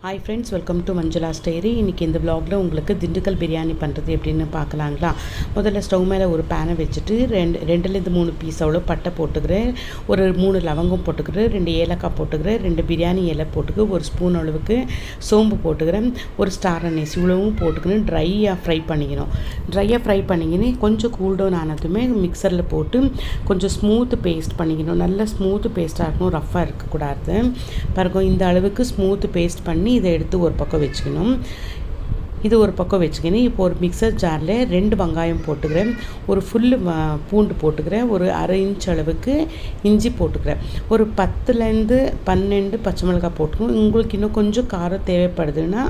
Hi friends, welcome to Manjula story. இன்றைக்கி இந்த விலாகில் உங்களுக்கு திண்டுக்கல் பிரியாணி பண்ணுறது எப்படின்னு பார்க்கலாங்களா. முதல்ல ஸ்டவ் மேலே ஒரு பேனை வச்சுட்டு ரெண்டுலேருந்து 3 பீஸ் அவ்வளோ பட்டை போட்டுக்கிறேன், ஒரு 3 லவங்கம் போட்டுக்கிறேன், 2 ஏலக்காய் போட்டுக்கிறேன், 2 பிரியாணி இலை போட்டுக்கு, ஒரு ஸ்பூன் அளவுக்கு சோம்பு போட்டுக்கிறேன், ஒரு ஸ்டார் அனீஸ் இவ்வளவும் போட்டுக்கிறேன். ட்ரையாக ஃப்ரை பண்ணிக்கின்னு கொஞ்சம் கூல்டவுன் ஆனதுமே மிக்சரில் போட்டு கொஞ்சம் ஸ்மூத்து பேஸ்ட் பண்ணிக்கணும். நல்ல ஸ்மூத்து பேஸ்ட்டாக இருக்கணும், ரஃப்பாக இருக்கக்கூடாது. பாருங்க, இந்த அளவுக்கு ஸ்மூத்து பேஸ்ட் பண்ணி இதை எடுத்து ஒரு பக்கம் வச்சுக்கணும். இப்போ ஒரு மிக்சர் ஜாரில் 2 வெங்காயம் போட்டுக்கிறேன், ஒரு ஃபுல்லு பூண்டு போட்டுக்கிறேன், ஒரு அரை இன்ச் அளவுக்கு இஞ்சி போட்டுக்கிறேன், ஒரு 10லேருந்து 12 பச்சை மிளகாய் போட்டுக்கணும். உங்களுக்கு இன்னும் கொஞ்சம் காரம் தேவைப்படுதுன்னா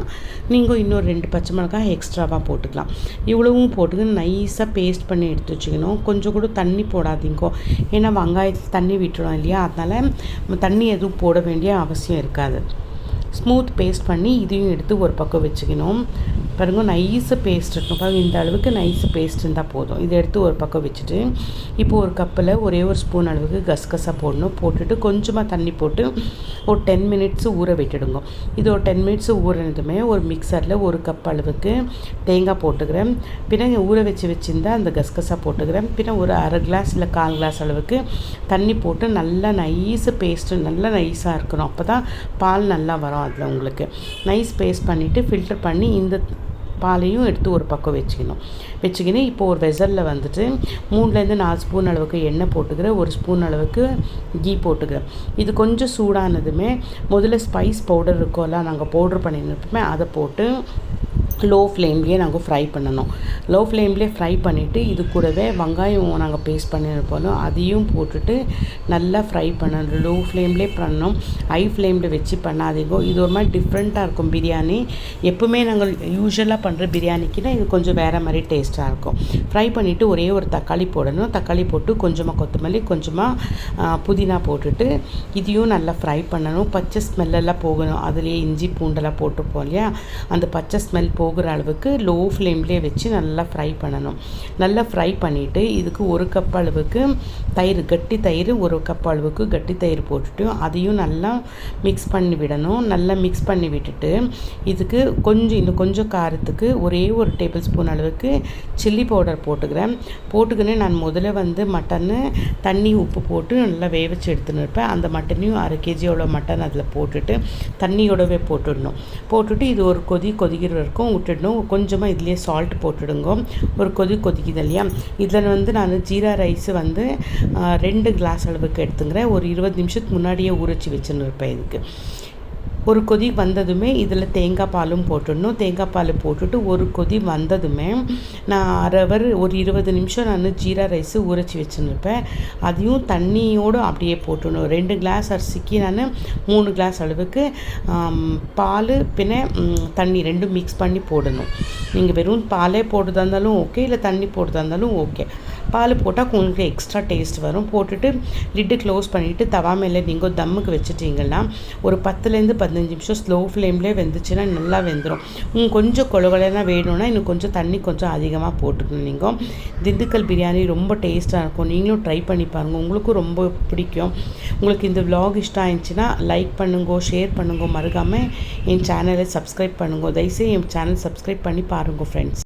நீங்கள் இன்னும் 2 பச்சை மிளகாய் எக்ஸ்ட்ராவாக போட்டுக்கலாம். இவ்வளவும் போட்டுக்கின்னு நைஸாக பேஸ்ட் பண்ணி எடுத்து வச்சுக்கணும். கொஞ்சம் கூட தண்ணி போடாதீங்கோ, ஏன்னா வெங்காயத்தில் தண்ணி விட்டுடும் இல்லையா, அதனால் தண்ணி எதுவும் போட வேண்டிய அவசியம் இருக்காது. ஸ்மூத் பேஸ்ட் பண்ணி இதையும் எடுத்து ஒரு பக்கம் வச்சுக்கணும். பாருங்கள், நைஸு பேஸ்ட் இருக்கணும். பாருங்கள், இந்த அளவுக்கு நைஸு பேஸ்ட் இருந்தால் போதும். இதை எடுத்து ஒரு பக்கம் வச்சுட்டு இப்போது ஒரு கப்பில் ஒரே ஒரு ஸ்பூன் அளவுக்கு கசகசா போடணும். போட்டுட்டு கொஞ்சமாக தண்ணி போட்டு ஒரு 10 மினிட்ஸ் ஊற விட்டுடுங்க. இது ஒரு 10 மினிட்ஸ் ஊறினதுமே ஒரு மிக்சரில் ஒரு கப் அளவுக்கு தேங்காய் போட்டுக்கிறேன், பின்ன ஊற வச்சுருந்தா அந்த கசகசா போட்டுக்கிறேன், பின்ன ஒரு அரை கிளாஸ் இல்லை 1/4 கிளாஸ் அளவுக்கு தண்ணி போட்டு நல்லா நைஸு பேஸ்ட்டு நல்லா நைஸாக இருக்கணும். அப்போ தான் பால் நல்லா வரும். அதில் உங்களுக்கு நைஸ் பேஸ்ட் பண்ணிவிட்டு ஃபில்டர் பண்ணி இந்த பாலையும் எடுத்து ஒரு பக்கம் வச்சுக்கின்னு இப்போ ஒரு வெசலில் வந்துட்டு 3லேருந்து 4 ஸ்பூன் அளவுக்கு எண்ணெய் போட்டுக்கிறேன், ஒரு ஸ்பூன் அளவுக்கு கீ போட்டுக்கிறேன். இது கொஞ்சம் சூடானதுமே முதல்ல ஸ்பைஸ் பவுடர் இருக்கோம்ல, நாங்கள் பவுட்ரு பண்ணியிருப்போமே, அதை போட்டு லோ ஃப்ளேம்லேயே நாங்கள் ஃப்ரை பண்ணணும். லோ ஃப்ளேம்லேயே ஃப்ரை பண்ணிவிட்டு இது கூடவே வெங்காயம் நாங்கள் பேஸ்ட் பண்ணியிருப்போம், அதையும் போட்டுட்டு நல்லா ஃப்ரை பண்ணணும். லோ ஃப்ளேம்லேயே பண்ணணும், ஹை ஃப்ளேமில் வச்சு பண்ணாதீங்க. இது ஒரு மாதிரி டிஃப்ரெண்ட்டாக இருக்கும் பிரியாணி. எப்பவுமே நாங்கள் யூஸ்வலாக பண்ணுற பிரியாணிக்குன்னா இது கொஞ்சம் வேறு மாதிரி டேஸ்ட்டாக இருக்கும். ஃப்ரை பண்ணிவிட்டு ஒரே ஒரு தக்காளி போடணும். தக்காளி போட்டு கொஞ்சமாக கொத்தமல்லி, கொஞ்சமாக புதினா போட்டுட்டு இதையும் நல்லா ஃப்ரை பண்ணணும். பச்சை ஸ்மெல்லெல்லாம் போகணும். அதுலேயே இஞ்சி பூண்டெல்லாம் போட்டுப்போம் இல்லையா, அந்த பச்சை ஸ்மெல் போகிற அளவுக்கு லோ ஃப்ளேம்லேயே வச்சு நல்லா ஃப்ரை பண்ணணும். நல்லா ஃப்ரை பண்ணிவிட்டு இதுக்கு ஒரு கப் அளவுக்கு தயிர், கட்டி தயிர், ஒரு கப் அளவுக்கு கட்டி தயிர் போட்டுட்டு அதையும் நல்லா மிக்ஸ் பண்ணி விடணும். நல்லா மிக்ஸ் பண்ணி விட்டுட்டு இதுக்கு இன்னும் கொஞ்சம் காரத்துக்கு ஒரே ஒரு டேபிள் ஸ்பூன் அளவுக்கு சில்லி பவுடர் போட்டுக்கின்னு நான் முதல்ல மட்டன்னு தண்ணி உப்பு போட்டு நல்லா வேவிச்சு எடுத்துன்னு இருப்பேன். அந்த மட்டனையும் 1/2 kg மட்டன் அதில் போட்டுட்டு தண்ணியோடவே போட்டுட்டு இது ஒரு கொதிக்கிற வரைக்கும் விட்டுடணும். கொஞ்சமாக இதுலேயே சால்ட் போட்டுடுங்க. ஒரு கொதிக்குது இல்லையா, இதில் நான் ஜீரா ரைஸ் 2 கிளாஸ் அளவுக்கு எடுத்துக்கிறேன். ஒரு 20 நிமிஷத்துக்கு முன்னாடியே ஊறச்சி வச்சுன்னு இருப்பேன். இதுக்கு ஒரு கொதி வந்ததுமே இதில் தேங்காய் பாலும் போட்டுடணும். தேங்காய் பால் போட்டுட்டு ஒரு கொதி வந்ததுமே நான் ஒரு 20 நிமிஷம் நான் ஜீரா ரைஸு ஊறச்சி வச்சுருப்பேன், அதையும் தண்ணியோடு அப்படியே போட்டுடணும். 2 கிளாஸ் அரிசிக்கு நான் 3 கிளாஸ் அளவுக்கு பால் பின்ன தண்ணி 2 மிக்ஸ் பண்ணி போடணும். நீங்கள் வெறும் பாலே போடுறதா இருந்தாலும் ஓகே, இல்லை தண்ணி போடுறதா இருந்தாலும் ஓகே. பால் போட்டால் உங்களுக்கு எக்ஸ்ட்ரா டேஸ்ட் வரும். போட்டுட்டு லிட்டு க்ளோஸ் பண்ணிவிட்டு தவா மேலே நீங்கள் தம்முக்கு வச்சுட்டிங்கன்னா ஒரு 10லேருந்து 15 நிமிஷம் ஸ்லோ ஃப்ளேம்லேயே வெந்துச்சுன்னா நல்லா வெந்துடும். கொஞ்சம் கொலகொலைனா வேணும்னா இன்னும் கொஞ்சம் தண்ணி கொஞ்சம் அதிகமாக போட்டுக்கணும். நீங்கள் திண்டுக்கல் பிரியாணி ரொம்ப டேஸ்ட்டாக இருக்கும். நீங்களும் ட்ரை பண்ணி பாருங்கள், உங்களுக்கும் ரொம்ப பிடிக்கும். உங்களுக்கு இந்த விலாக் இஷ்டம் ஆயிடுச்சுன்னா லைக் பண்ணுங்க, ஷேர் பண்ணுங்க, மறக்காமல் என் சேனலை சப்ஸ்கிரைப் பண்ணுங்க. தயவுசெய்து என் சேனல் சப்ஸ்கிரைப் பண்ணி பாருங்கள் ஃப்ரெண்ட்ஸ்.